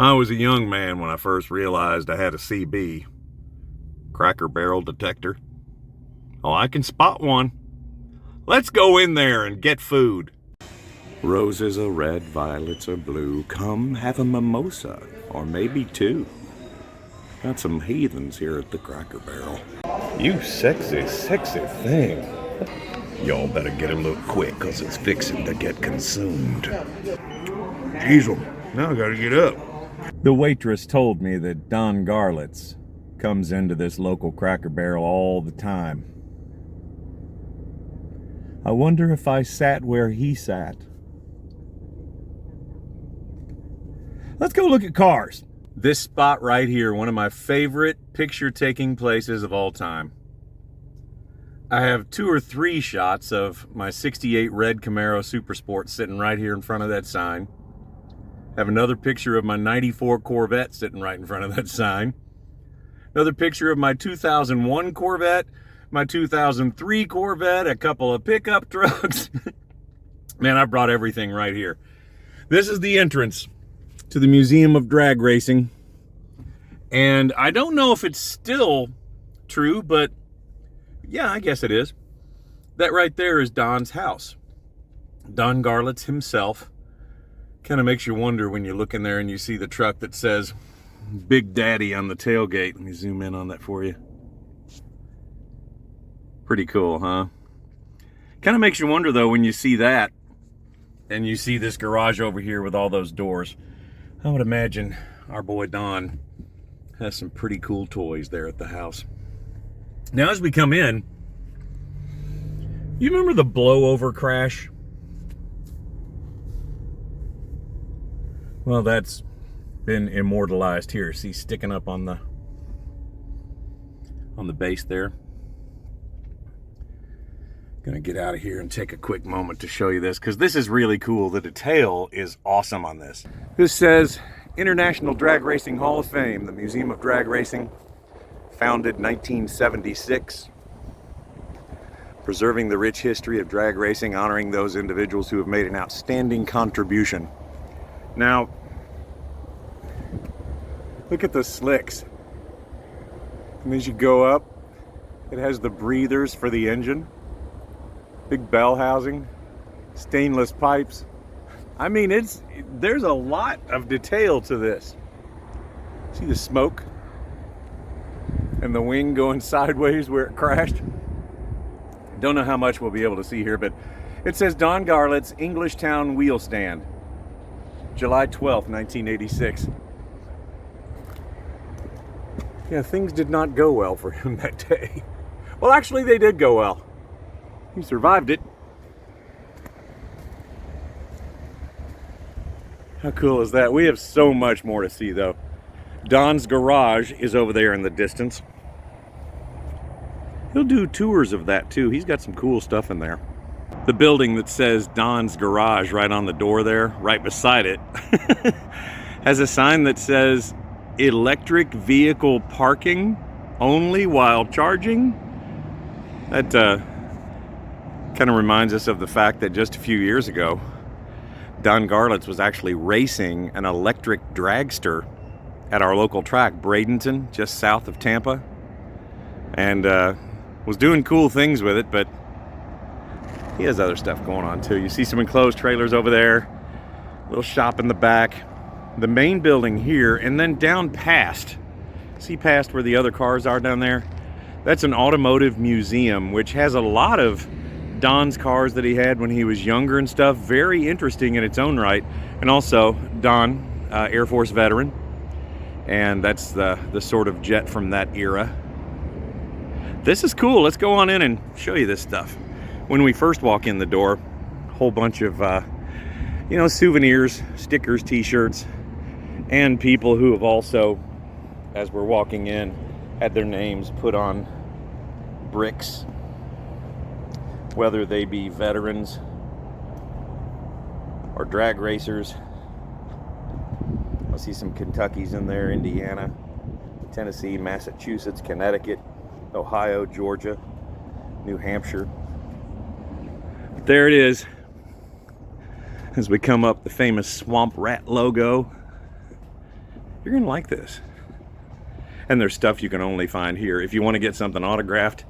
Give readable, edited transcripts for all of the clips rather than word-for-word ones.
I was a young man when I first realized I had a CB, Cracker Barrel detector. Oh, I can spot one. Let's go in there and get food. Roses are red, violets are blue. Come have a mimosa, or maybe two. Got some heathens here at the Cracker Barrel. You sexy, sexy thing. Y'all better get a look quick, cause it's fixing to get consumed. Jeez, now I gotta get up. The waitress told me that Don Garlitz comes into this local Cracker Barrel all the time. I wonder if I sat where he sat. Let's go look at cars. This spot right here, one of my favorite picture-taking places of all time. I have 2 or 3 shots of my '68 red Camaro Super Sport sitting right here in front of that sign. Have another picture of my '94 Corvette sitting right in front of that sign. Another picture of my 2001 Corvette, my 2003 Corvette, a couple of pickup trucks. Man, I brought everything right here. This is the entrance to the Museum of Drag Racing. And I don't know if it's still true, but yeah, I guess it is. That right there is Don's house. Don Garlitz himself. Kind of makes you wonder when you look in there and you see the truck that says Big Daddy on the tailgate. Let me zoom in on that for you. Pretty cool, huh? Kind of makes you wonder though when you see that and you see this garage over here with all those doors. I would imagine our boy Don has some pretty cool toys there at the house. Now as we come in, you remember the blowover crash? Well, that's been immortalized here. See, sticking up on the base there. Gonna get out of here and take a quick moment to show you this, because this is really cool. The detail is awesome on this. This says International Drag Racing Hall of Fame, the Museum of Drag Racing, founded 1976. Preserving the rich history of drag racing, honoring those individuals who have made an outstanding contribution. Now, look at the slicks. And as you go up, it has the breathers for the engine, big bell housing, stainless pipes. I mean, there's a lot of detail to this. See the smoke and the wing going sideways where it crashed? Don't know how much we'll be able to see here, but it says Don Garlitz Englishtown Wheel Stand, July 12th, 1986. Yeah, things did not go well for him that day. Well, actually, they did go well. He survived it. How cool is that? We have so much more to see, though. Don's garage is over there in the distance. He'll do tours of that, too. He's got some cool stuff in there. The building that says Don's Garage right on the door there, right beside it, has a sign that says electric vehicle parking only while charging. That kind of reminds us of the fact that just a few years ago, Don Garlitz was actually racing an electric dragster at our local track, Bradenton, just south of Tampa. And was doing cool things with it, but he has other stuff going on too. You see some enclosed trailers over there, little shop in the back, the main building here, and then down past, see past where the other cars are down there? That's an automotive museum, which has a lot of Don's cars that he had when he was younger and stuff. Very interesting in its own right. And also, Don, Air Force veteran, and that's the sort of jet from that era. This is cool. Let's go on in and show you this stuff. When we first walk in the door, a whole bunch of, souvenirs, stickers, t-shirts, and people who have also, as we're walking in, had their names put on bricks, whether they be veterans or drag racers. I see some Kentuckys in there, Indiana, Tennessee, Massachusetts, Connecticut, Ohio, Georgia, New Hampshire. But there it is. As we come up, the famous Swamp Rat logo. You're gonna like this. And there's stuff you can only find here. If you want to get something autographed,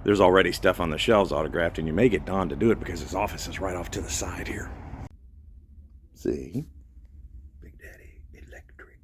there's already stuff on the shelves autographed, and you may get Don to do it because his office is right off to the side here. See? Big Daddy Electric.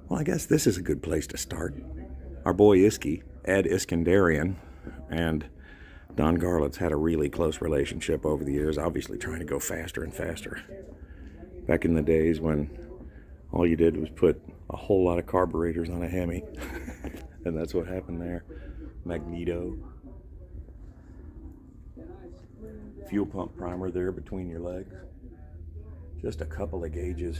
Well, I guess this is a good place to start. Our boy Iski, Ed Iskandarian, and Don Garlett's had a really close relationship over the years, obviously trying to go faster and faster. Back in the days when all you did was put a whole lot of carburetors on a Hemi, and that's what happened there. Magneto. Fuel pump primer there between your legs. Just a couple of gauges.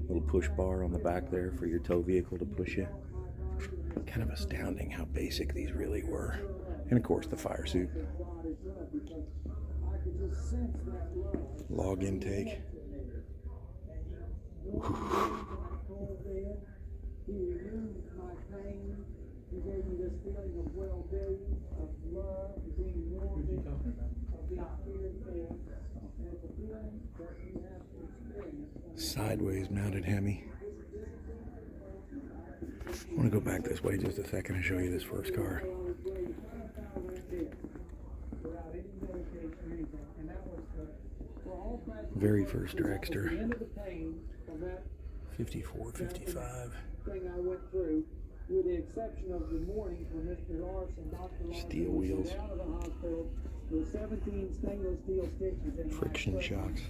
Little push bar on the back there for your tow vehicle to push you. Kind of astounding how basic these really were. And of course the fire suit. Log intake. Sideways mounted Hemi. I want to go back this way just a second and show you this first car. Very first dragster. 54, 55. With the exception of the morning for Mr. Larson, steel wheels. With 17 stainless steel stitches in friction shocks.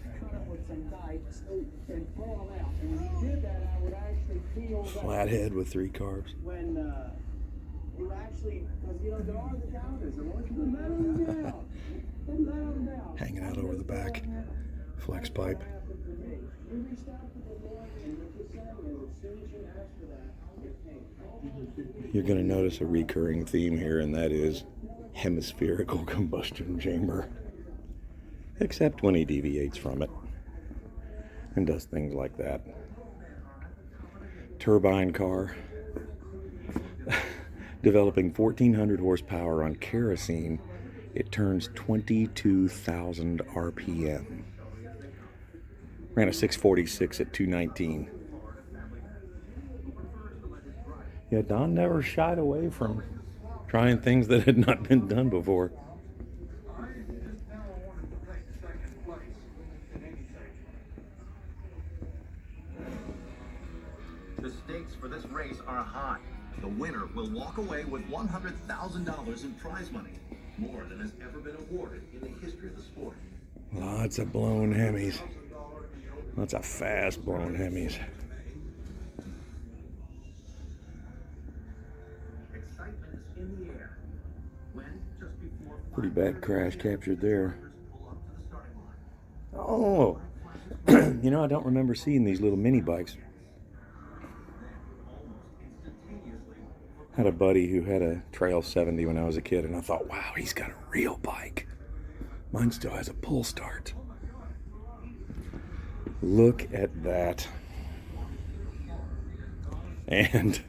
Flathead with 3 carbs. When you actually, because you know there are the counters, and once you let them down, hanging out over the back, flex pipe. You're going to notice a recurring theme here, and that is hemispherical combustion chamber. Except when he deviates from it and does things like that. Turbine car. Developing 1,400 horsepower on kerosene, it turns 22,000 RPM. Ran a 646 at 219. Yeah, Don never shied away from trying things that had not been done before. The stakes for this race are high. The winner will walk away with $100,000 in prize money, more than has ever been awarded in the history of the sport. Lots of blown Hemis. Lots of fast blown Hemis. Pretty bad crash captured there. Oh, you know, I don't remember seeing these little mini bikes. Had a buddy who had a Trail 70 when I was a kid, and I thought, wow, he's got a real bike. Mine still has a pull start. Look at that. And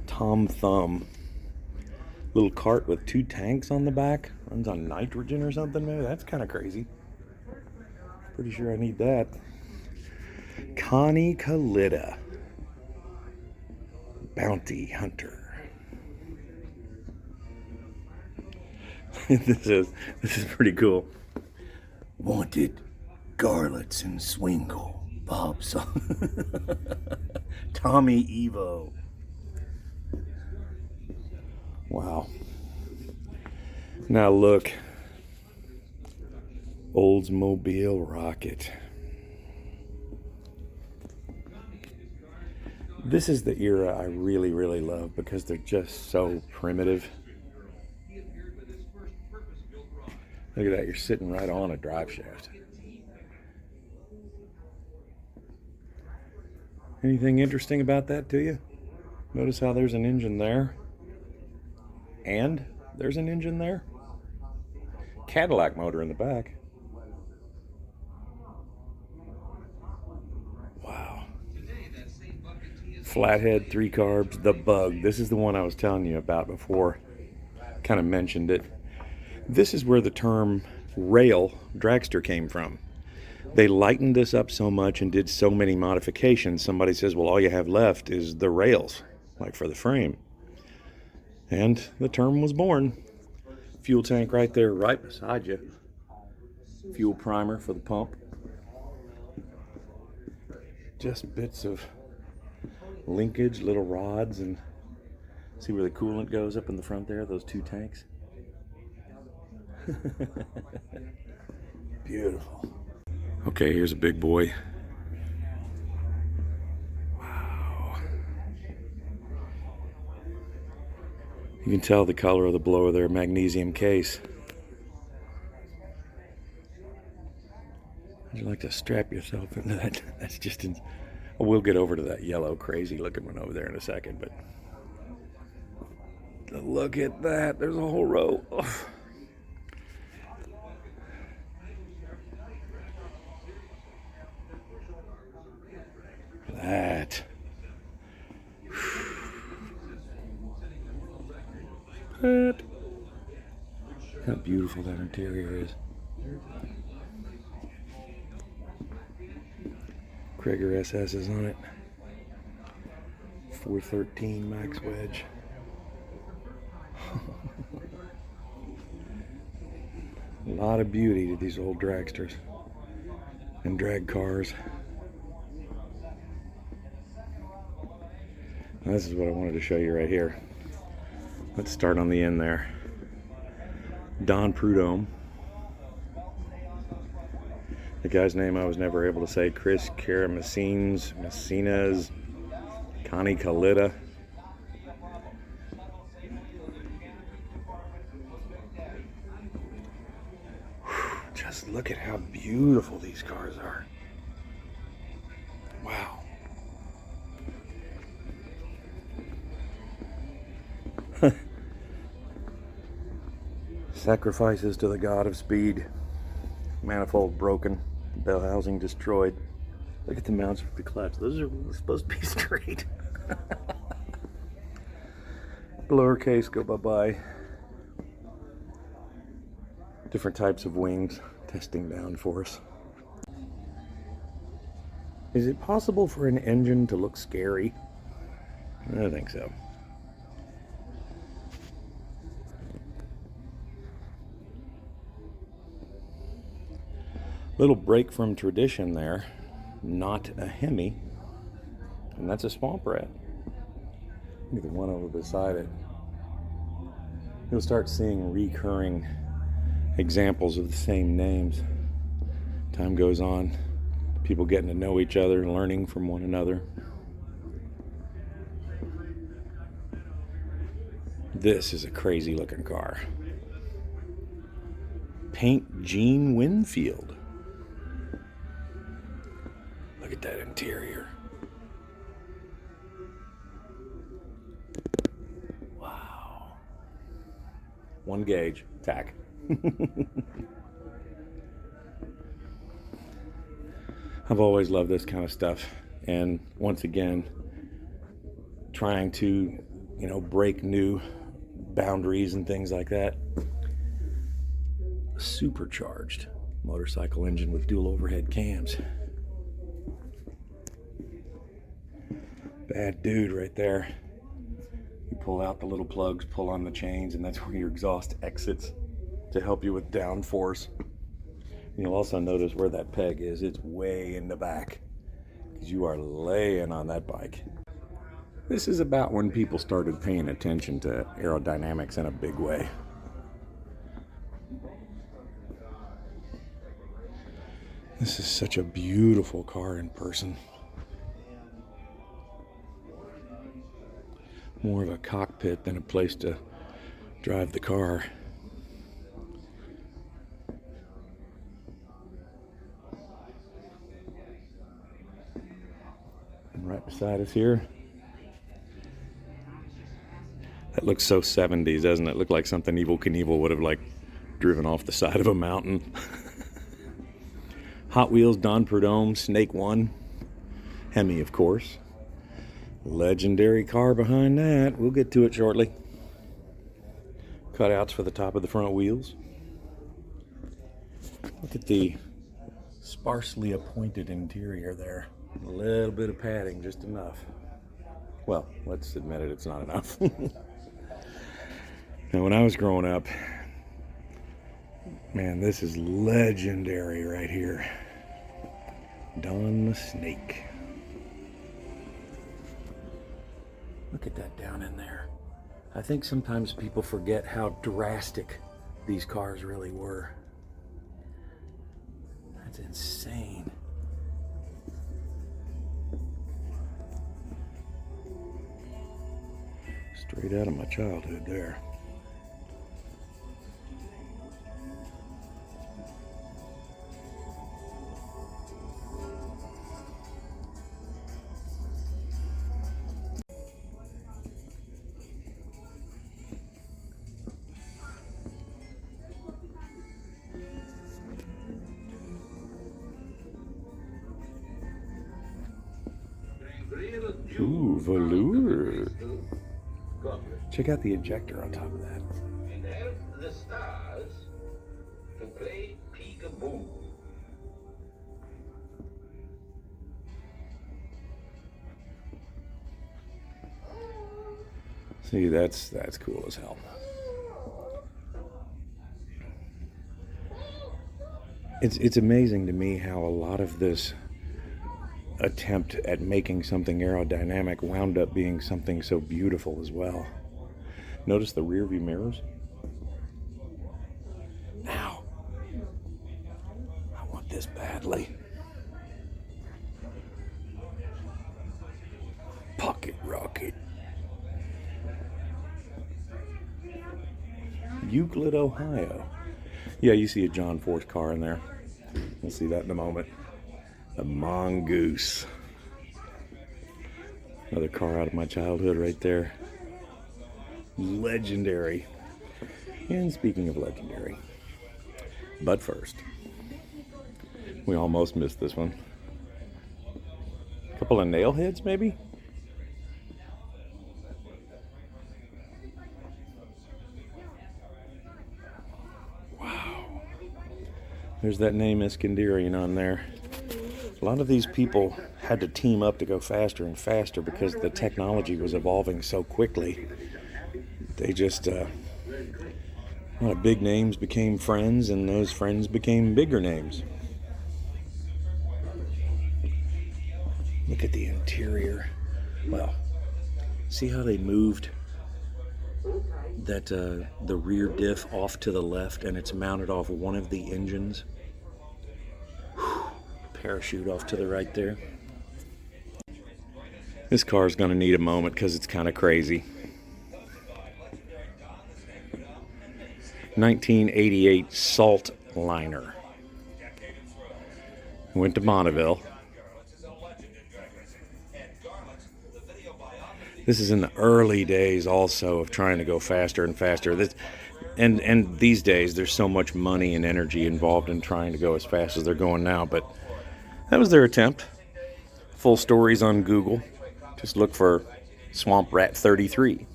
Tom Thumb. Little cart with 2 tanks on the back. Runs on nitrogen or something, maybe? That's kind of crazy. Pretty sure I need that. Connie Kalita. Bounty Hunter. This is pretty cool. Wanted Garlets and Swingle. Bob's Tommy Evo. Wow. Now look. Oldsmobile Rocket. This is the era I really, really love because they're just so primitive. Look at that, you're sitting right on a drive shaft. Anything interesting about that to you? Notice how there's an engine there. And there's an engine there. Cadillac motor in the back. Wow. Flathead, 3 carbs, the Bug. This is the one I was telling you about before. Kind of mentioned it. This is where the term rail dragster came from. They lightened this up so much and did so many modifications. Somebody says, well, all you have left is the rails, like for the frame. And the term was born. Fuel tank right there, right beside you. Fuel primer for the pump. Just bits of linkage, little rods, and see where the coolant goes up in the front there, those 2 tanks. Beautiful. Okay, here's a big boy. Wow. You can tell the color of the blower there, magnesium case. Would you like to strap yourself into that? That's just we'll get over to that yellow crazy looking one over there in a second, but look at that. There's a whole row. Oh. That. What? How beautiful that interior is. Krager SS is on it. 413 max wedge. A lot of beauty to these old dragsters and drag cars. Now, this is what I wanted to show you right here. Let's start on the end there. Don Prudhomme. The guy's name I was never able to say. Chris Messina's, Connie Kalita. Just look at how beautiful these cars are. Wow. Sacrifices to the god of speed. Manifold broken. Bell housing destroyed. Look at the mounts for the clutch. Those are supposed to be straight. Blower case, go bye-bye. Different types of wings. Testing down for us. Is it possible for an engine to look scary? I think so. Little break from tradition there. Not a Hemi. And that's a swamp rat. Look at the one over beside it. You'll start seeing recurring examples of the same names. Time goes on. People getting to know each other and learning from one another. This is a crazy looking car. Paint Gene Winfield. Look at that interior. Wow. 1 gauge, tack. I've always loved this kind of stuff. And once again, trying to, break new boundaries and things like that. Supercharged motorcycle engine with dual overhead cams. Bad dude right there. You pull out the little plugs, pull on the chains, and that's where your exhaust exits to help you with downforce. You'll also notice where that peg is. It's way in the back because you are laying on that bike. This is about when people started paying attention to aerodynamics in a big way. This is such a beautiful car in person. More of a cockpit than a place to drive the car. And right beside us here, That looks so 70s, doesn't it? Look like something Evel Knievel would have, like, driven off the side of a mountain. Hot Wheels, Don Prudhomme, Snake 1. Hemi, of course. Legendary car behind that. We'll get to it shortly. Cutouts for the top of the front wheels. Look at the sparsely appointed interior there. A little bit of padding, just enough. Well, let's admit it, it's not enough. Now, when I was growing up, man, this is legendary right here. Don the Snake. Look at that down in there. I think sometimes people forget how drastic these cars really were. That's insane. Straight out of my childhood there. Ooh, velour. Check out the ejector on top of that. And help the stars to play peekaboo. See, that's cool as hell. It's amazing to me how a lot of this attempt at making something aerodynamic wound up being something so beautiful as well. Notice the rear view mirrors? Now, I want this badly. Pocket rocket. Euclid, Ohio. Yeah, you see a John Force car in there. We'll see that in a moment. The Mongoose. Another car out of my childhood right there. Legendary. And speaking of legendary, but first, we almost missed this one. A couple of nail heads, maybe? Wow. There's that name Iskandarian on there. A lot of these people had to team up to go faster and faster because the technology was evolving so quickly. They just, a lot of big names became friends, and those friends became bigger names. Look at the interior. Well, see how they moved that the rear diff off to the left, and it's mounted off one of the engines. Parachute off to the right there. This car is going to need a moment because it's kind of crazy. 1988 Salt Liner. Went to Bonneville. This is in the early days also of trying to go faster and faster. And these days there's so much money and energy involved in trying to go as fast as they're going now, but that was their attempt. Full stories on Google. Just look for Swamp Rat 33.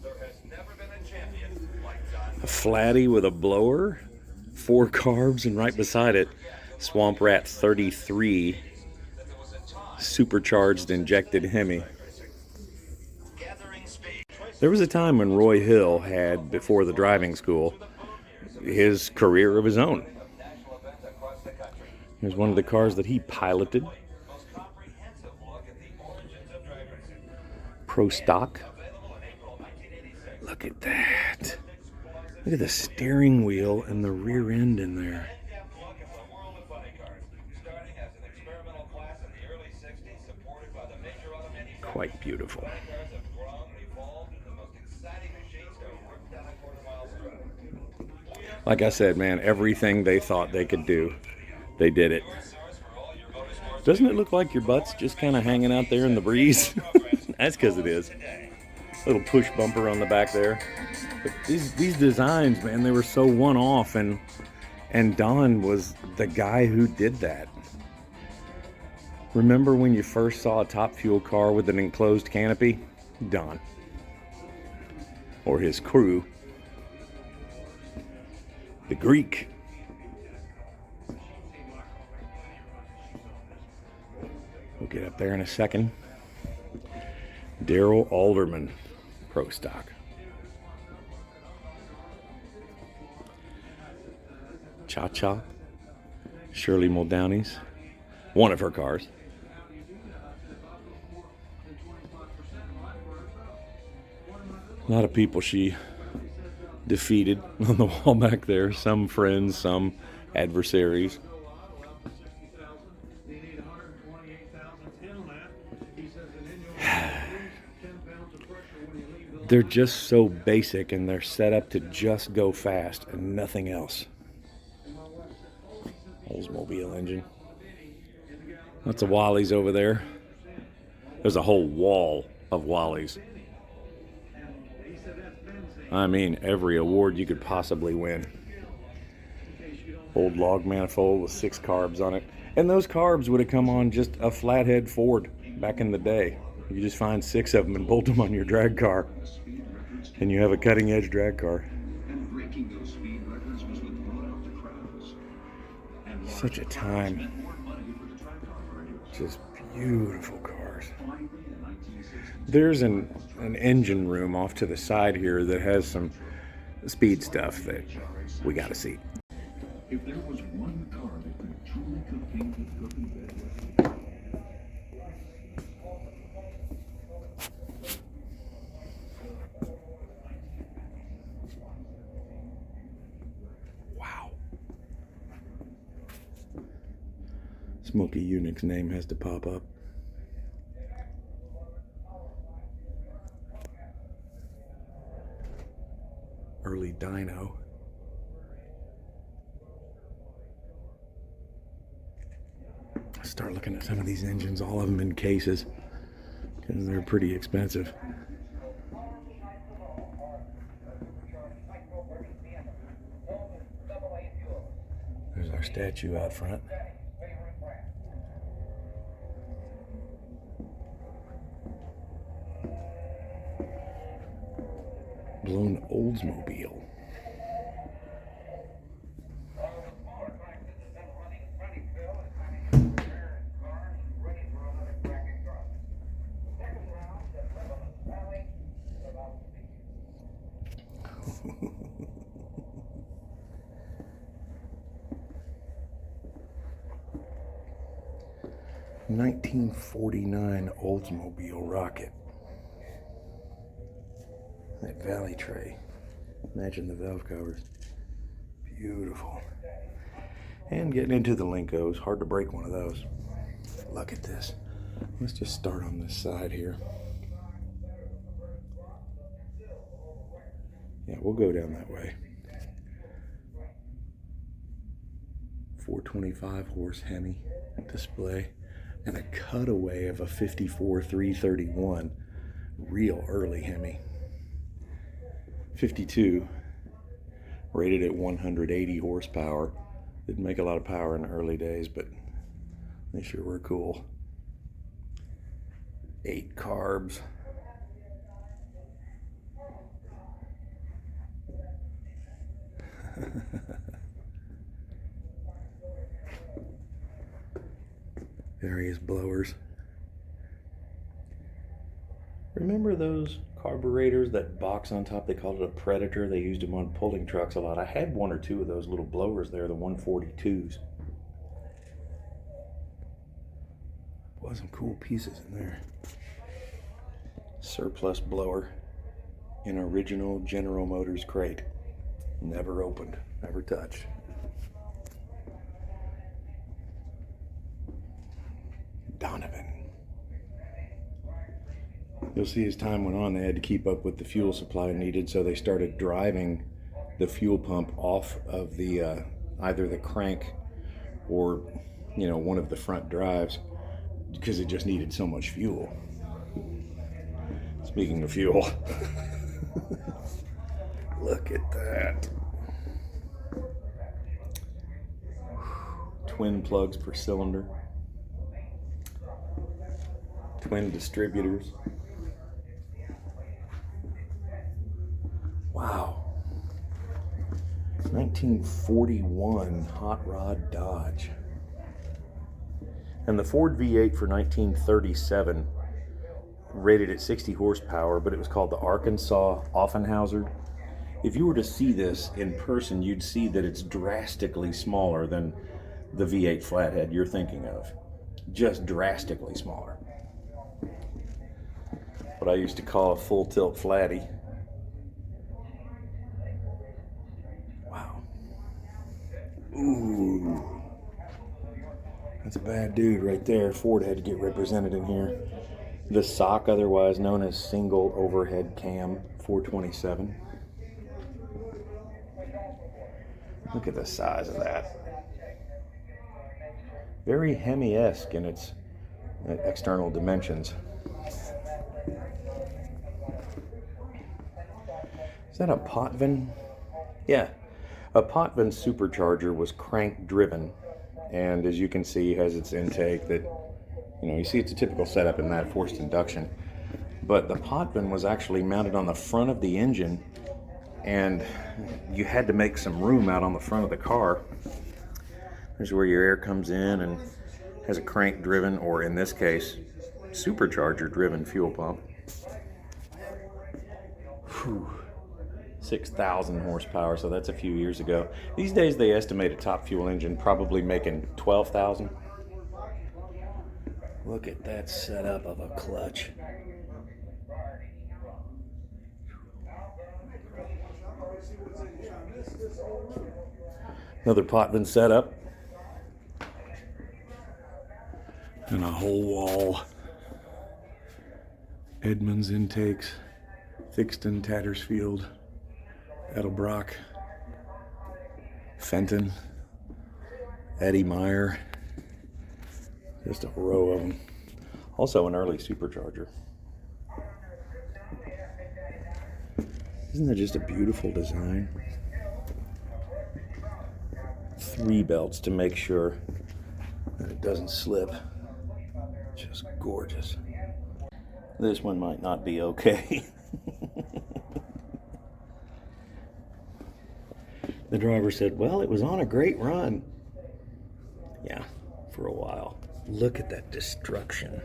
A flatty with a blower, 4 carbs, and right beside it, Swamp Rat 33 supercharged injected Hemi. There was a time when Roy Hill had, before the driving school, his career of his own. Here's one of the cars that he piloted. Pro stock. Look at that. Look at the steering wheel and the rear end in there. Quite beautiful. Like I said, man, everything they thought they could do, they did it. Doesn't it look like your butt's just kind of hanging out there in the breeze? That's because it is. Little push bumper on the back there. But these designs, man, they were so one-off, and Don was the guy who did that. Remember when you first saw a Top Fuel car with an enclosed canopy? Don. Or his crew. The Greek. We'll get up there in a second. Daryl Alderman, Pro Stock. Cha-Cha, Shirley Muldowney's, one of her cars. A lot of people she defeated on the wall back there. Some friends, some adversaries. They're just so basic, and they're set up to just go fast and nothing else. Oldsmobile engine. Lots of Wallies over there. There's a whole wall of Wallies. I mean, every award you could possibly win. Old log manifold with 6 carbs on it. And those carbs would have come on just a flathead Ford back in the day. You just find 6 of them and bolt them on your drag car, and you have a cutting edge drag car. Such a time. Just beautiful cars. There's an engine room off to the side here that has some speed stuff that we got to see. If there was one car that could truly compete with cooking bed. Wow. Smokey Unique's name has to pop up. Early dyno. Start looking at some of these engines, all of them in cases, because they're pretty expensive. There's our statue out front. Blown Oldsmobile. $1949 Oldsmobile rocket. That valley tray. Imagine the valve covers. Beautiful. And getting into the Lincos. Hard to break one of those. Look at this. Let's just start on this side here. Yeah, we'll go down that way. 425 horse Hemi display. And a cutaway of a 54 331. Real early Hemi. 52, rated at 180 horsepower. Didn't make a lot of power in the early days, but they sure were cool. 8 carbs. Various blowers. Remember those carburetors, that box on top? They called it a Predator. They used them on pulling trucks a lot. I had 1 or 2 of those little blowers there, the 142s. Was some cool pieces in there. Surplus blower in original General Motors crate. Never opened, never touched. Donovan. You'll see as time went on, they had to keep up with the fuel supply needed, so they started driving the fuel pump off of the either the crank or, you know, one of the front drives, because it just needed so much fuel. It's Speaking of fuel, look at that. Twin plugs per cylinder. Twin distributors. Wow. 1941 hot rod Dodge. And the Ford V8 for 1937 rated at 60 horsepower, but it was called the Arkansas Offenhauser. If you were to see this in person, you'd see that it's drastically smaller than the V8 flathead you're thinking of. Just drastically smaller. What I used to call a full tilt flatty. Wow. Ooh. That's a bad dude right there. Ford had to get represented in here. The SOC, otherwise known as single overhead cam 427. Look at the size of that. Very Hemi-esque in its external dimensions. Is that a Potvin? Yeah, a Potvin supercharger was crank driven, and as you can see has its intake that, you know, you see it's a typical setup in that, forced induction. But the Potvin was actually mounted on the front of the engine, and you had to make some room out on the front of the car. There's where your air comes in and has a crank driven, or in this case, supercharger driven fuel pump. Whew. 6,000 horsepower, so that's a few years ago. These days they estimate a top fuel engine probably making 12,000. Look at that setup of a clutch. Another Potvin setup. And a whole wall. Edmunds intakes. Thixton, Tattersfield, Edelbrock, Fenton, Eddie Meyer. Just a row of them. Also an early supercharger. Isn't that just a beautiful design? 3 belts to make sure that it doesn't slip. Just gorgeous. This one might not be okay. The driver said, well, it was on a great run. Yeah, for a while. Look at that destruction.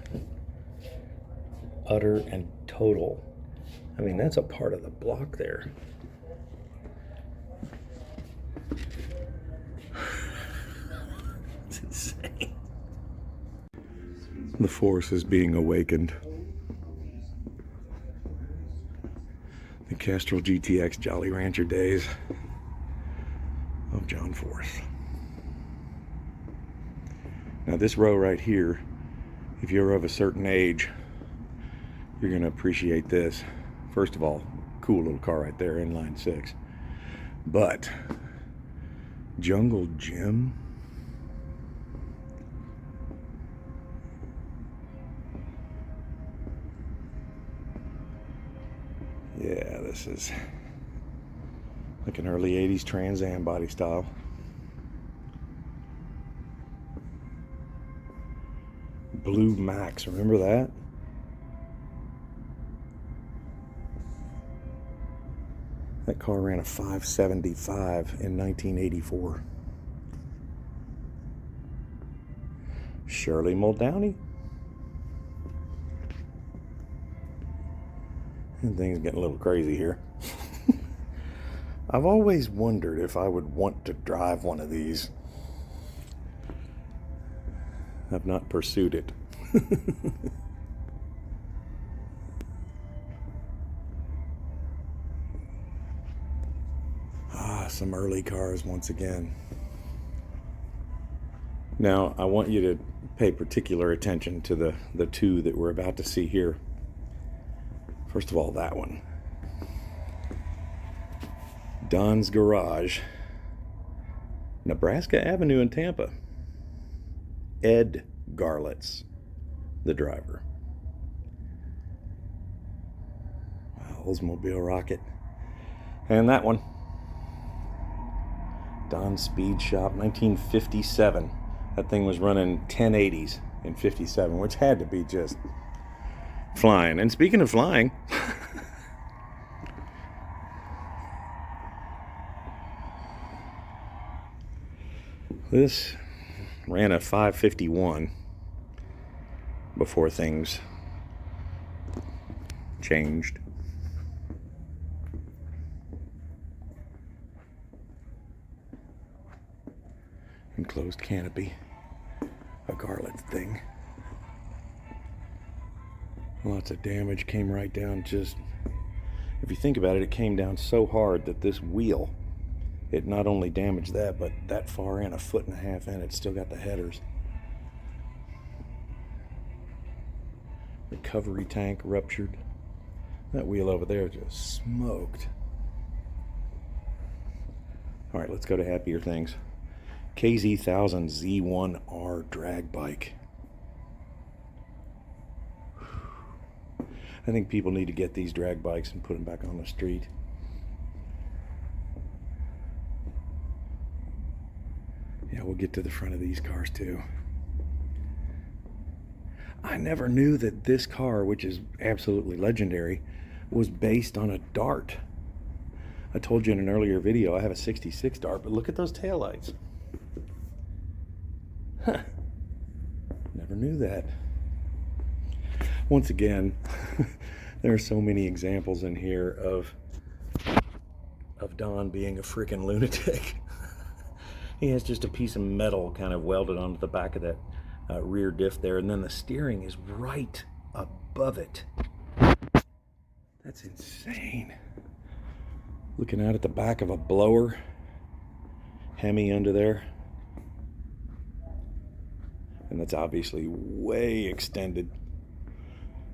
Utter and total. I mean, that's a part of the block there. It's insane. The force is being awakened. The Castrol GTX Jolly Rancher days of John Force. Now this row right here, if you're of a certain age, you're going to appreciate this. First of all, cool little car right there, inline 6. But Jungle Jim, yeah, this is like an early 80s Trans Am body style. Blue Max, remember that? That car ran a 575 in 1984. Shirley Muldowney. And things getting a little crazy here. I've always wondered if I would want to drive one of these. I've not pursued it. Some early cars once again. Now, I want you to pay particular attention to the two that we're about to see here. First of all, that one. Don's Garage, Nebraska Avenue in Tampa. Ed Garlitz, the driver. Oldsmobile Rocket. And that one, Don's Speed Shop, 1957. That thing was running 1080s in 57, which had to be just flying. And speaking of flying, this ran a 551 before things changed. Enclosed canopy, a Garlet thing. Lots of damage, came right down. Just, if you think about it, it came down so hard that this wheel, it not only damaged that, but that far in, 1.5 feet in, it's still got the headers. Recovery tank ruptured. That wheel over there just smoked. All right, let's go to happier things. KZ1000 Z1R drag bike. I think people need to get these drag bikes and put them back on the street. Yeah, we'll get to the front of these cars too. I never knew that this car, which is absolutely legendary, was based on a Dart. I told you in an earlier video I have a 66 Dart, but look at those taillights. Huh. Never knew that. Once again, there are so many examples in here of Don being a freaking lunatic. He has just a piece of metal kind of welded onto the back of that rear diff there, and then the steering is right above it. That's insane. Looking out at the back of a blower, Hemi under there. And that's obviously way extended.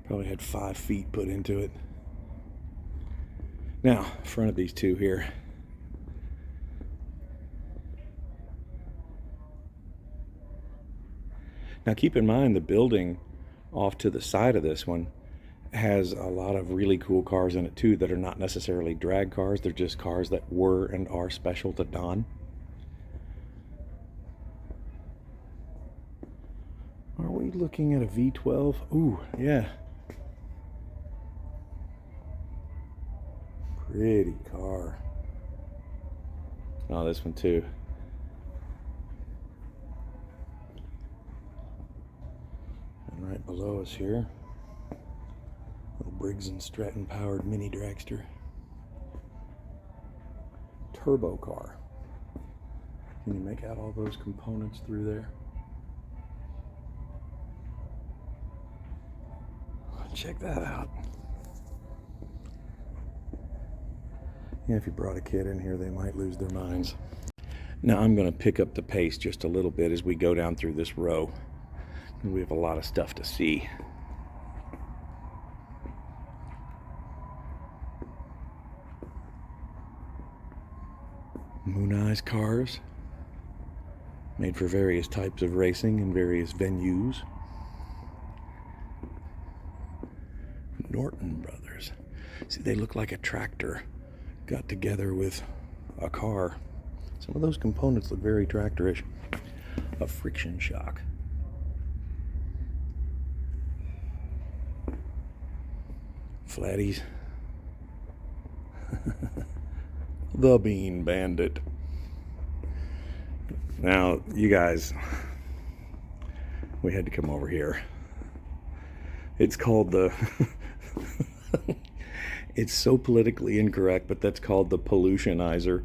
Probably had 5 feet put into it. Now, in front of these two here. Now keep in mind the building off to the side of this one has a lot of really cool cars in it too that are not necessarily drag cars. They're just cars that were and are special to Don. Are we looking at a V12? Ooh, yeah. Pretty car. Oh, this one too. And right below us here, little Briggs & Stratton powered mini dragster. Turbo car. Can you make out all those components through there? Check that out. Yeah, if you brought a kid in here, they might lose their minds. Now I'm going to pick up the pace just a little bit as we go down through this row. We have a lot of stuff to see. Moon Eyes cars, made for various types of racing in various venues. Norton Brothers. See, they look like a tractor got together with a car. Some of those components look very tractorish. A friction shock. Flatties. The Bean Bandit. Now, you guys, we had to come over here. It's called the it's so politically incorrect, but that's called the pollutionizer.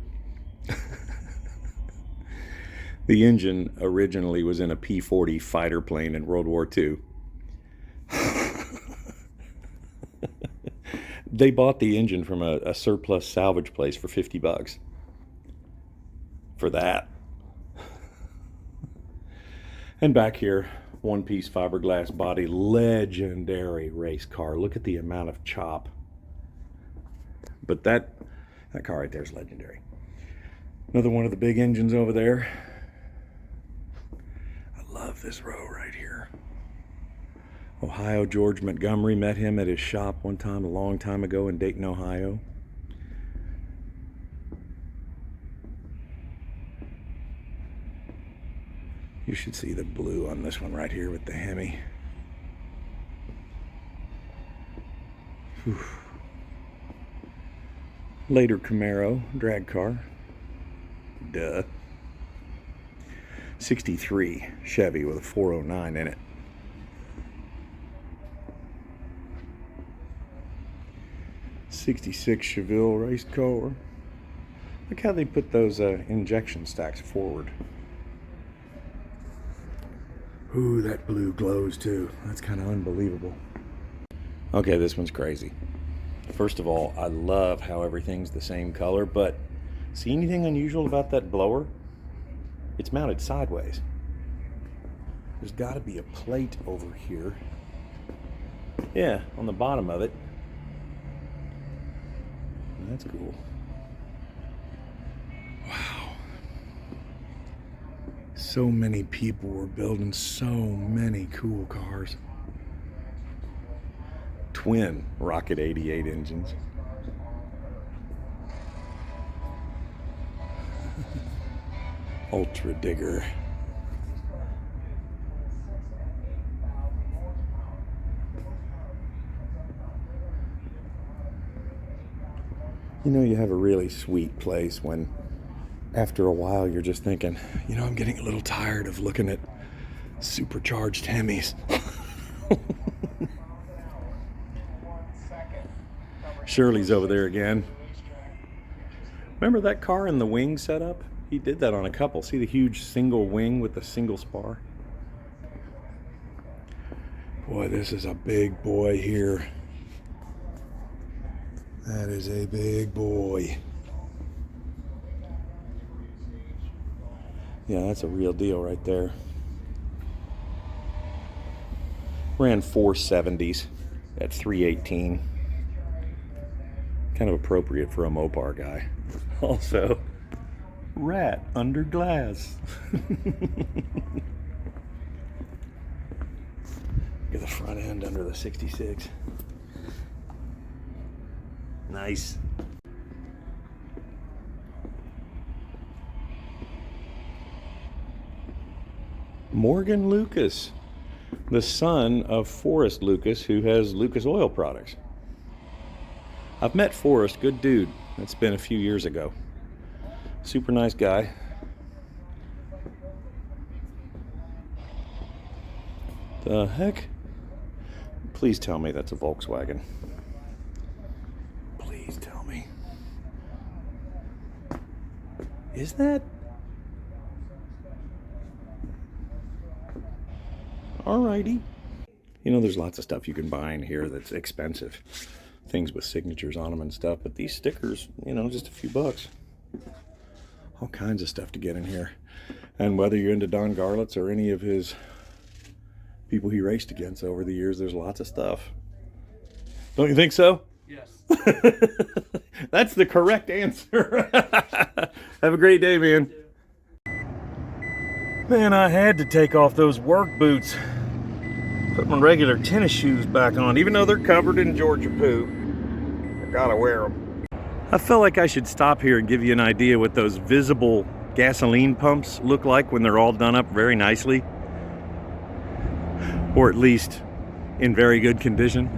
The engine originally was in a P-40 fighter plane in World War II. They bought the engine from a surplus salvage place for $50 for that. And back here, one-piece fiberglass body, legendary race car. Look at the amount of chop. But that car right there is legendary. Another one of the big engines over there. I love this row right here. Ohio George Montgomery. Met him at his shop one time a long time ago in Dayton, Ohio. You should see the blue on this one right here with the Hemi. Whew. Later Camaro drag car. Duh. 63 Chevy with a 409 in it. '66 Chevelle race car. Look how they put those injection stacks forward. Ooh, that blue glows too. That's kind of unbelievable. Okay, this one's crazy. First of all, I love how everything's the same color, but see anything unusual about that blower? It's mounted sideways. There's got to be a plate over here. Yeah, on the bottom of it. That's cool. Wow. So many people were building so many cool cars. Twin Rocket 88 engines. Ultra Digger. You know, you have a really sweet place when after a while you're just thinking, you know, I'm getting a little tired of looking at supercharged Hemis. Shirley's over there again. Remember that car in the wing setup? He did that on a couple. See the huge single wing with the single spar? Boy, this is a big boy here. That is a big boy. Yeah, that's a real deal right there. Ran 470s at 318. Kind of appropriate for a Mopar guy. Also, rat under glass. Get the front end under the 66. Nice. Morgan Lucas, the son of Forrest Lucas, who has Lucas Oil Products. I've met Forrest, good dude. That's been a few years ago. Super nice guy. The heck? Please tell me that's a Volkswagen. Please tell me. Is that? Alrighty. You know, there's lots of stuff you can buy in here that's expensive. Things with signatures on them and stuff, but these stickers, you know, just a few bucks. All kinds of stuff to get in here. And whether you're into Don Garlits or any of his people he raced against over the years, there's lots of stuff. Don't you think so? Yes. That's the correct answer. Have a great day, man. Man, I had to take off those work boots. Put my regular tennis shoes back on, even though they're covered in Georgia poo. I gotta wear them. I felt like I should stop here and give you an idea what those visible gasoline pumps look like when they're all done up very nicely. Or at least in very good condition.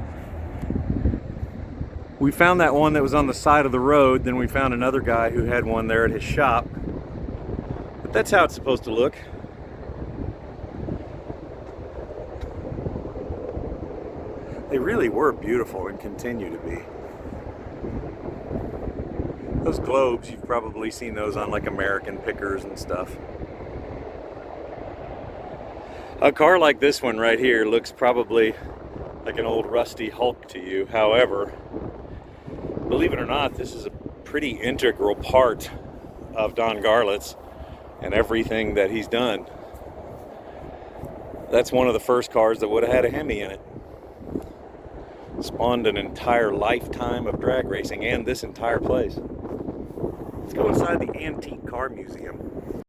We found that one that was on the side of the road, then we found another guy who had one there at his shop. But that's how it's supposed to look. They really were beautiful and continue to be. Those globes, you've probably seen those on like American Pickers and stuff. A car like this one right here looks probably like an old rusty Hulk to you. However, believe it or not, this is a pretty integral part of Don Garlits and everything that he's done. That's one of the first cars that would have had a Hemi in it. Spawned an entire lifetime of drag racing and this entire place. Let's go inside the Antique Car Museum.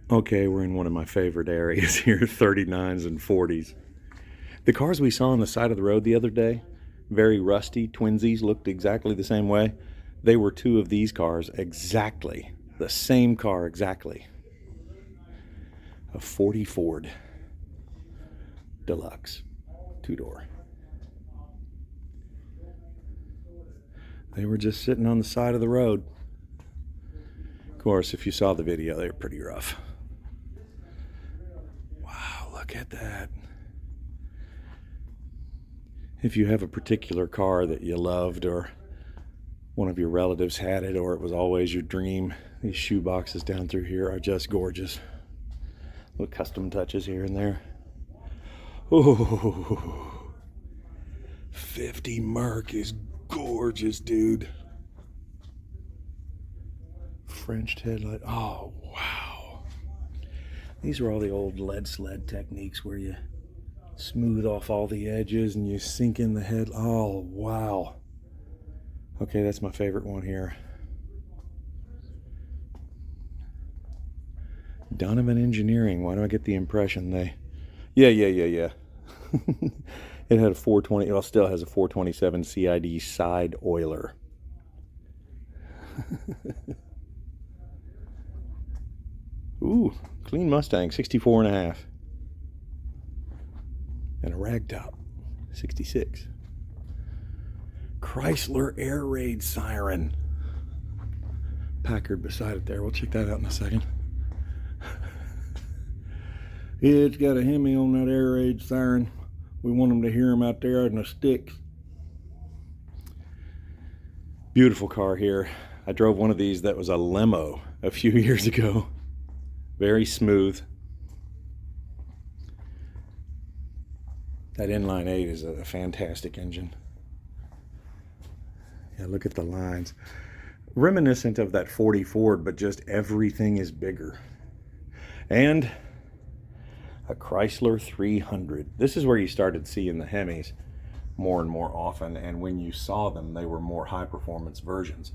Okay, we're in one of my favorite areas here, 39s and 40s. The cars we saw on the side of the road the other day, very rusty, twinsies, looked exactly the same way. They were two of these cars exactly. The same car exactly. A 40 Ford Deluxe, 2-door. They were just sitting on the side of the road. Of course, if you saw the video, they were pretty rough. Wow, look at that. If you have a particular car that you loved, or one of your relatives had it, or it was always your dream, these shoe boxes down through here are just gorgeous. Little custom touches here and there. Oh, 50 Merc is gorgeous, dude. French headlight. Oh, wow. These are all the old lead sled techniques where you smooth off all the edges and you sink in the head. Oh, wow. Okay, that's my favorite one here. Donovan Engineering. Why do I get the impression they... Yeah. It had a 420, well, still has a 427 CID side oiler. Ooh, clean Mustang, 64.5. And a ragtop, 66. Chrysler air raid siren. Packard beside it there. We'll check that out in a second. Yeah, it's got a Hemi on that air raid siren. We want them to hear them out there in the sticks. Beautiful car here. I drove one of these that was a limo a few years ago. Very smooth. That inline 8 is a fantastic engine. Yeah, look at the lines. Reminiscent of that 40 Ford, but just everything is bigger. And a Chrysler 300. This is where you started seeing the Hemis more and more often, and when you saw them, they were more high performance versions.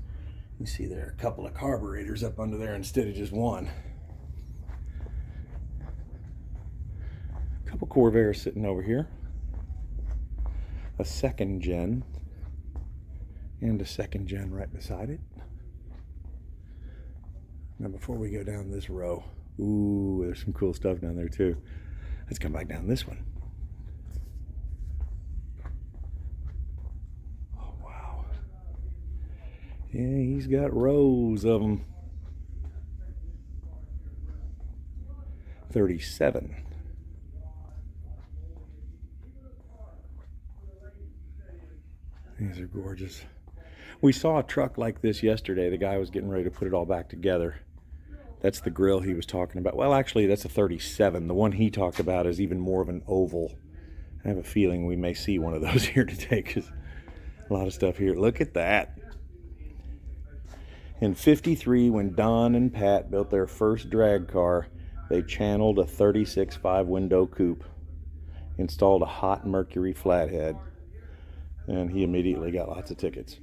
You see there are a couple of carburetors up under there instead of just one. A couple Corvairs sitting over here. A second gen, and a second gen right beside it. Now before we go down this row, ooh, there's some cool stuff down there too. Let's come back down this one. Oh, wow. Yeah, he's got rows of them. 37. These are gorgeous. We saw a truck like this yesterday. The guy was getting ready to put it all back together. That's the grill he was talking about. Well, actually, that's a 37. The one he talked about is even more of an oval. I have a feeling we may see one of those here today because a lot of stuff here. Look at that. In '53, when Don and Pat built their first drag car, they channeled a 36 5-window coupe, installed a hot Mercury flathead, and he immediately got lots of tickets.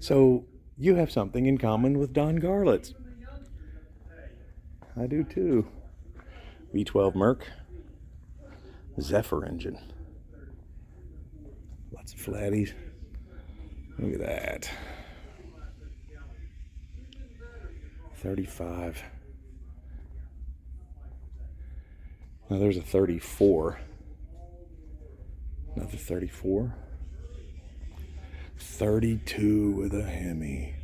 So you have something in common with Don Garlitz. I do too. V12 Merc, Zephyr engine. Lots of flatties. Look at that. 35. Now there's a 34. Another 34. 32 with a Hemi.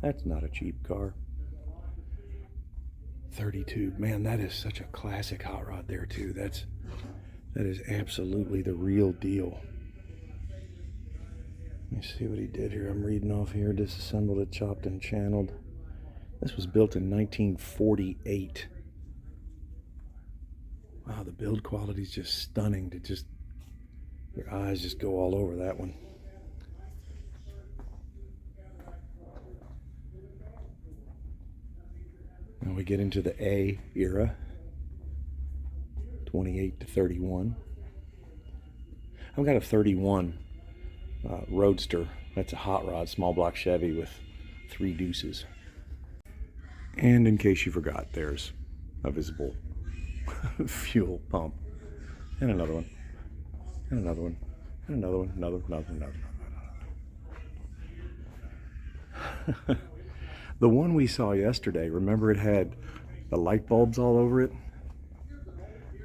That's not a cheap car. 32. Man, that is such a classic hot rod there too. That is absolutely the real deal. Let me see what he did here. I'm reading off here. Disassembled it, chopped and channeled. This was built in 1948. Wow, the build quality is just stunning. To just, your eyes just go all over that one. Now we get into the A era, 28 to 31. I've got a 31 Roadster. That's a hot rod, small block Chevy with 3 deuces. And in case you forgot, there's a visible fuel pump. And another one. And another one. And another one. Another. The one we saw yesterday, remember it had the light bulbs all over it?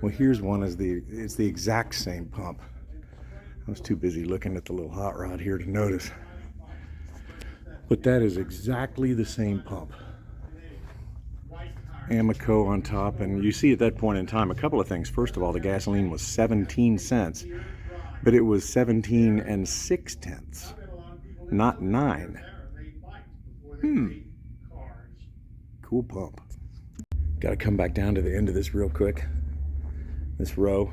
Well, here's one, it's the exact same pump. I was too busy looking at the little hot rod here to notice. But that is exactly the same pump. Amoco on top, and you see at that point in time a couple of things. First of all, the gasoline was 17 cents, but it was 17 6/10, not 9. Cool pump. Got to come back down to the end of this real quick. This row.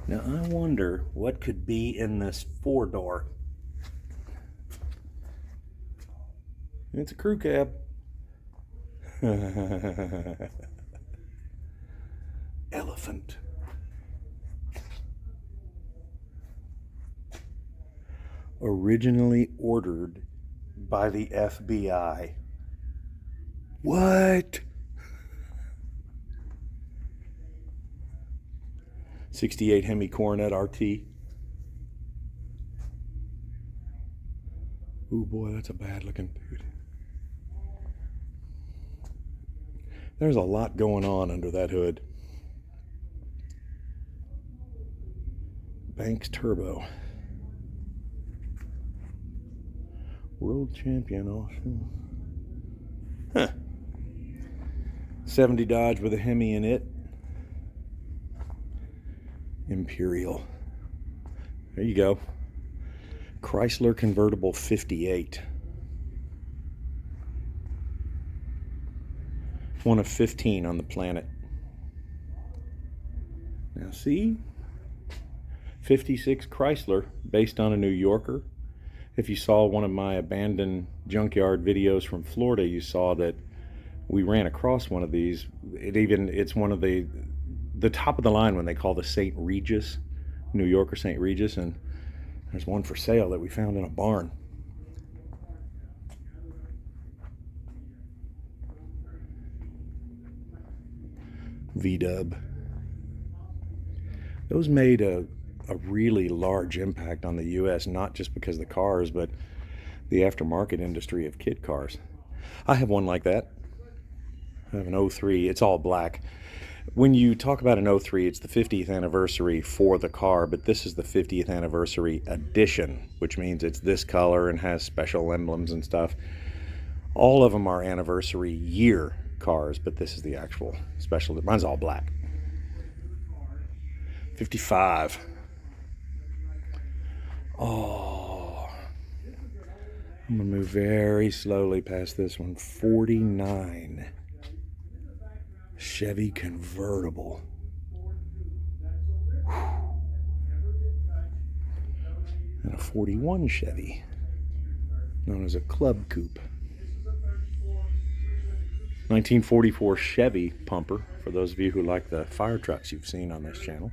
Now I wonder what could be in this 4-door. It's a crew cab. Elephant. Originally ordered by the FBI. What? 68 Hemi Coronet RT. Ooh boy, that's a bad looking dude. There's a lot going on under that hood. Banks Turbo. World champion Austin. Huh. 70 Dodge with a Hemi in it. Imperial. There you go. Chrysler convertible 58. One of 15 on the planet. Now see? 56 Chrysler, based on a New Yorker. If you saw one of my abandoned junkyard videos from Florida, you saw that we ran across one of these. It's one of the top of the line when they call the St. Regis, New Yorker St. Regis, and there's one for sale that we found in a barn. V-dub. Those made a really large impact on the U.S., not just because of the cars, but the aftermarket industry of kit cars. I have one like that. I have an 03. It's all black. When you talk about an 03, it's the 50th anniversary for the car, but this is the 50th anniversary edition, which means it's this color and has special emblems and stuff. All of them are anniversary year cars, but this is the actual special. Mine's all black. 55. Oh, I'm gonna move very slowly past this one. 49 Chevy convertible. And a 41 Chevy, known as a club coupe. 1944 Chevy pumper, for those of you who like the fire trucks you've seen on this channel.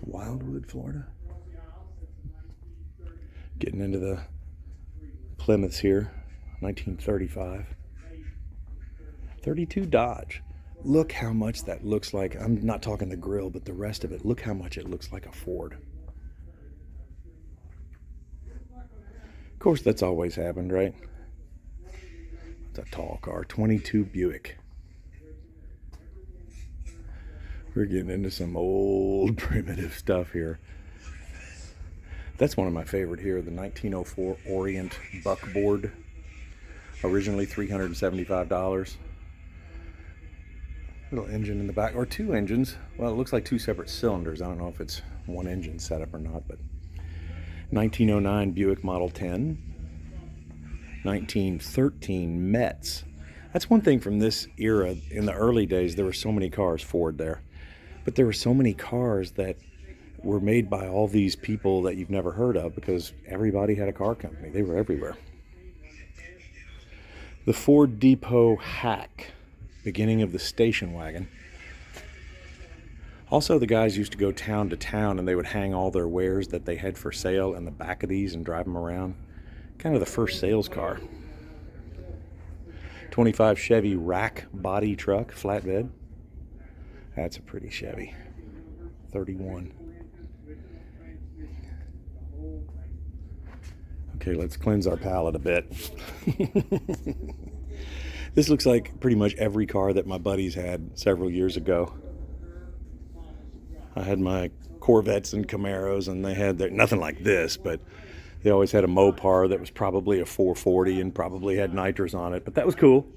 Wildwood, Florida. Getting into the Plymouths here. 1935. 32 Dodge. Look how much that looks like. I'm not talking the grill, but the rest of it. Look how much it looks like a Ford. Of course, that's always happened, right? It's a tall car. 22 Buick. We're getting into some old primitive stuff here. That's one of my favorite here, the 1904 Orient buckboard. Originally $375. Little engine in the back, or two engines. Well, it looks like two separate cylinders. I don't know if it's one engine setup or not, but 1909 Buick Model 10. 1913 Mets. That's one thing from this era. In the early days, there were so many cars, Ford there. But there were so many cars that were made by all these people that you've never heard of, because everybody had a car company. They were everywhere. The Ford Depot Hack, beginning of the station wagon. Also, the guys used to go town to town and they would hang all their wares that they had for sale in the back of these and drive them around. Kind of the first sales car. 25 Chevy rack body truck, flatbed. That's a pretty Chevy. 31. Okay, let's cleanse our palate a bit. This looks like pretty much every car that my buddies had several years ago. I had my Corvettes and Camaros, and they had nothing like this, but they always had a Mopar that was probably a 440 and probably had nitrous on it. But that was cool,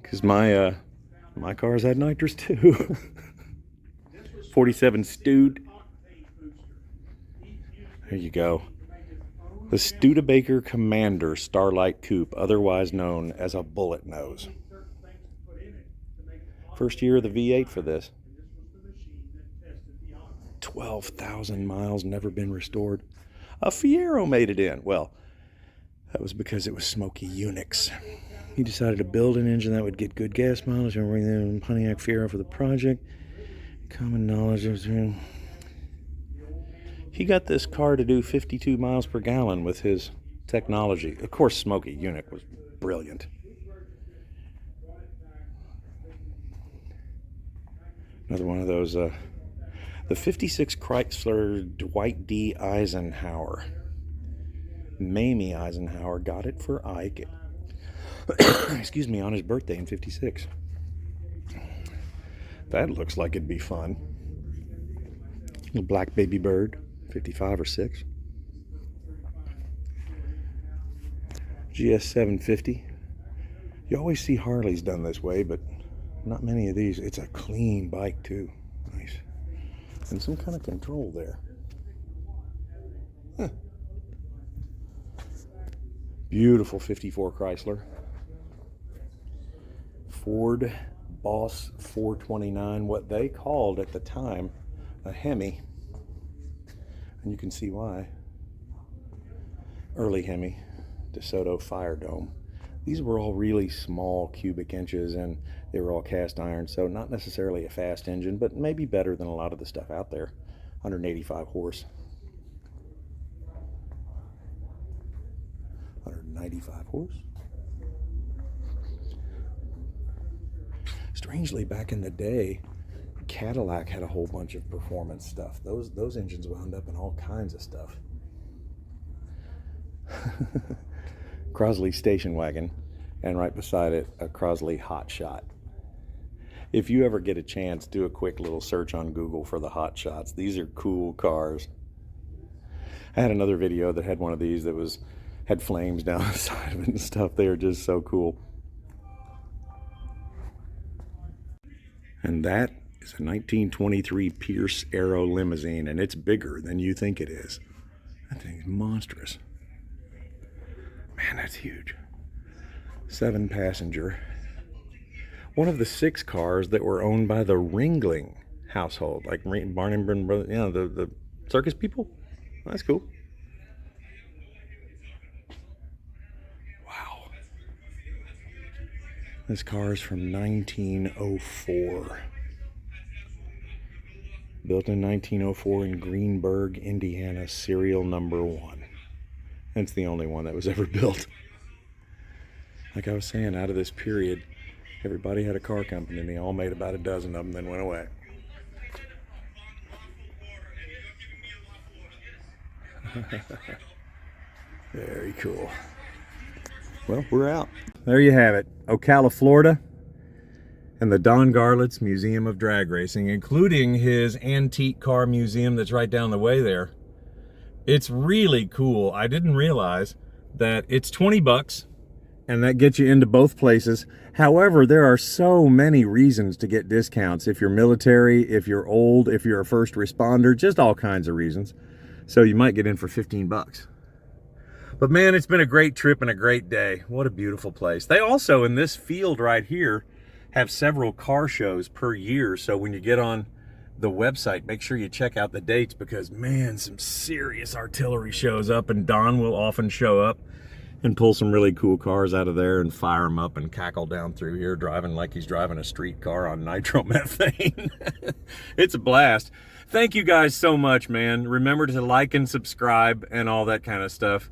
because my cars had nitrous too. 47 Stewed. There you go. The Studebaker Commander Starlight Coupe, otherwise known as a bullet nose. First year of the V8 for this. 12,000 miles, never been restored. A Fiero made it in. Well, that was because it was Smokey Unix. He decided to build an engine that would get good gas mileage and bring in Pontiac Fiero for the project. Common knowledge of... He got this car to do 52 miles per gallon with his technology. Of course, Smokey Unix was brilliant. Another one of those, the 56 Chrysler Dwight D. Eisenhower. Mamie Eisenhower got it for Ike, excuse me, on his birthday in 56. That looks like it'd be fun. Little black baby bird. 55 or 6. GS 750. You always see Harleys done this way, but not many of these. It's a clean bike too. Nice. And some kind of control there. Huh. Beautiful 54 Chrysler. Ford Boss 429, what they called at the time a Hemi. And you can see why. Early Hemi, DeSoto Fire Dome. These were all really small cubic inches, and they were all cast iron, so not necessarily a fast engine, but maybe better than a lot of the stuff out there. 185 horse. 195 horse. Strangely, back in the day, Cadillac had a whole bunch of performance stuff. Those engines wound up in all kinds of stuff. Crosley station wagon, and right beside it, a Crosley Hot Shot. If you ever get a chance, do a quick little search on Google for the Hot Shots. These are cool cars. I had another video that had one of these that had flames down the side of it and stuff. They are just so cool. And that is a 1923 Pierce Aero limousine, and it's bigger than you think it is. That thing's monstrous. Man, that's huge. 7-passenger. One of the 6 cars that were owned by the Ringling household, like Barnum Brothers, you know, the circus people. That's cool. Wow. This car is from 1904. Built in 1904 in Greenburgh, Indiana, serial number 1. It's the only one that was ever built. Like I was saying, out of this period, everybody had a car company, and they all made about a dozen of them, then went away. Very cool. Well, we're out. There you have it. Ocala, Florida. And the Don Garlits Museum of Drag Racing, including his antique car museum that's right down the way there. It's really cool. I didn't realize that it's 20 bucks, and that gets you into both places. However, there are so many reasons to get discounts. If you're military, if you're old, if you're a first responder, just all kinds of reasons. So you might get in for 15 bucks. But man, it's been a great trip and a great day. What a beautiful place. They also, in this field right here, have several car shows per year. So when you get on the website, make sure you check out the dates, because man, some serious artillery shows up, and Don will often show up and pull some really cool cars out of there and fire them up and cackle down through here, driving like he's driving a street car on nitromethane. It's a blast. Thank you guys so much, man. Remember to like and subscribe and all that kind of stuff.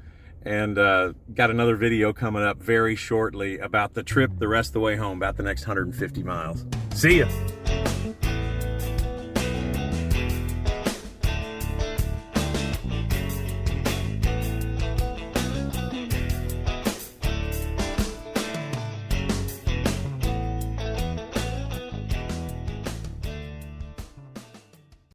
And got another video coming up very shortly about the trip the rest of the way home, about the next 150 miles. See ya.